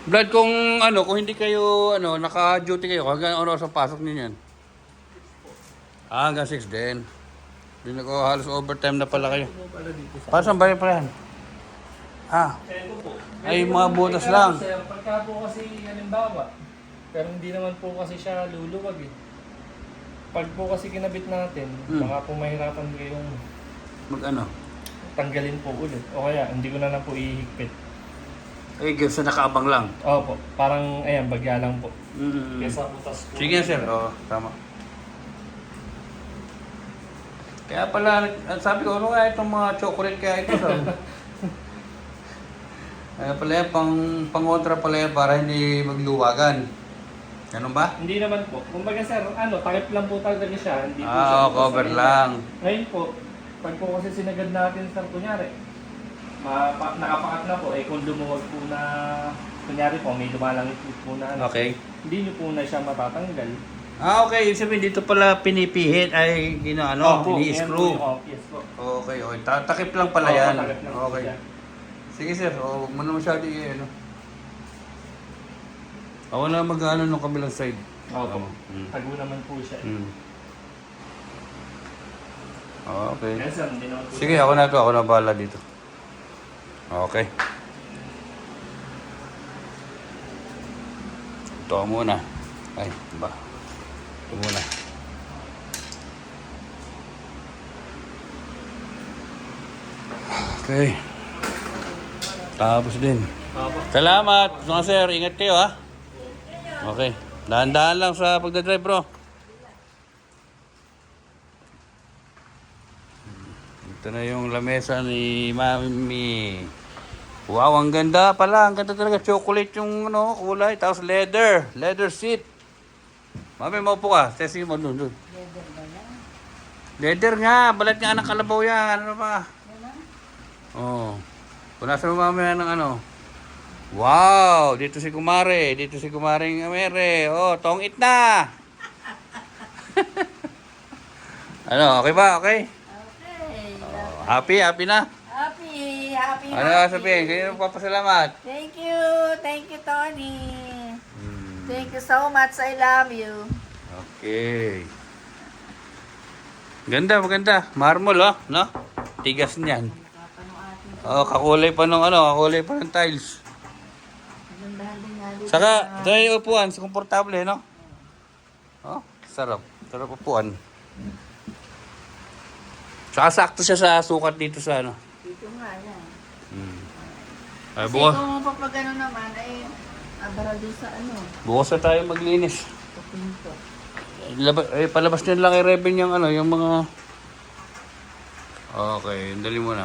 Brad, kung ano, kung hindi kayo, ano, naka-duty kayo, hanggang oras ang pasok niyo yan? Hanggang 6 din. Hindi ko halos overtime na pala kayo. Ito po pala dito sa... Para saan ba yan? Ito po. Ay, mga butas lang. Sir, pagka po kasi, halimbawa, pero hindi naman po kasi siya luluwag eh. Pag po kasi kinabit natin, baka po mahirapan kayong Mag-ano? tanggalin po ulit. O kaya, hindi ko na lang po ihigpit. Eh, gusto nakaabang lang. Opo, parang, ayan, bagya lang po. Mm. Kesa butas po. Sige, sir. Oo, tama. Kaya pala, sabi ko, ano nga itong mga chocolate kaya ito, sabi. Kaya pala yan, pang-kontra pala yan para hindi magluwagan. Ganun ba? Hindi naman po. Kumbaga sir, ano, takip lang po talaga siya. Hindi po siya Cover sa- lang. Ngayon po, pag po kasi sinagad natin sir, kunyari, nakapakat na po, eh kung lumuwag po na, kunyari po, may lumalangit po na, ano, Okay. hindi nyo po na siya matatanggal. Okay. Ibig sabihin, dito pala pinipihit ay, Opo, yan ini-screw. po yung yes po. Okay. Takip lang pala Opo, yan. takip lang po Okay. siya. Sige, sir. Huwag mo na masyado ano. Ako na mag-ano ng kabilang side. Opo. Mm. Tago naman po siya. Okay. Yes sir, hindi naman po. Sige, ako na bahala dito. Okay. Ito muna. Ay, ba. Ito muna. Okay. Tapos din. Opo. Salamat, mga sir. Ingat kayo, ha? Okay. Dahan-dahan lang sa pagdadrive, bro. Ito na yung lamesa ni Mami. Wow, ang ganda pala. Ang ganda talaga. Chocolate yung kulay. Tapos leather. Leather seat. Mami, maupo ka. Testing mo dun. Leather ba yan? Leather nga. Balat nga ng kalabaw yan. Ano pa? Oo. Punasan mo mamaya ng ano. Wow! Dito si Kumare. Dito si Kumaring Amere. Oh, tongit na! Ano, okay ba? Okay? Okay. Oh, happy na? Happy. Ano sabihin? Kanino papasalamat? Thank you, Tony. Thank you so much. I love you. Okay. Maganda. Marmol, oh. No? Tigas niyan. Oh, kakulay pa ng tiles. Magandahan din nga dito. Saka, ito yung upuan, komportable, no? Oh, sarap. Sarap upuan. Saka sakto siya sa sukat dito sa ano. Dito nga yan. Ay, Kasi bukas, kung papagano naman, ay abara din sa ano. bukas na tayo maglinis. Kapinto. Palabas nyo lang i-reven yung mga... Okay, dali mo na.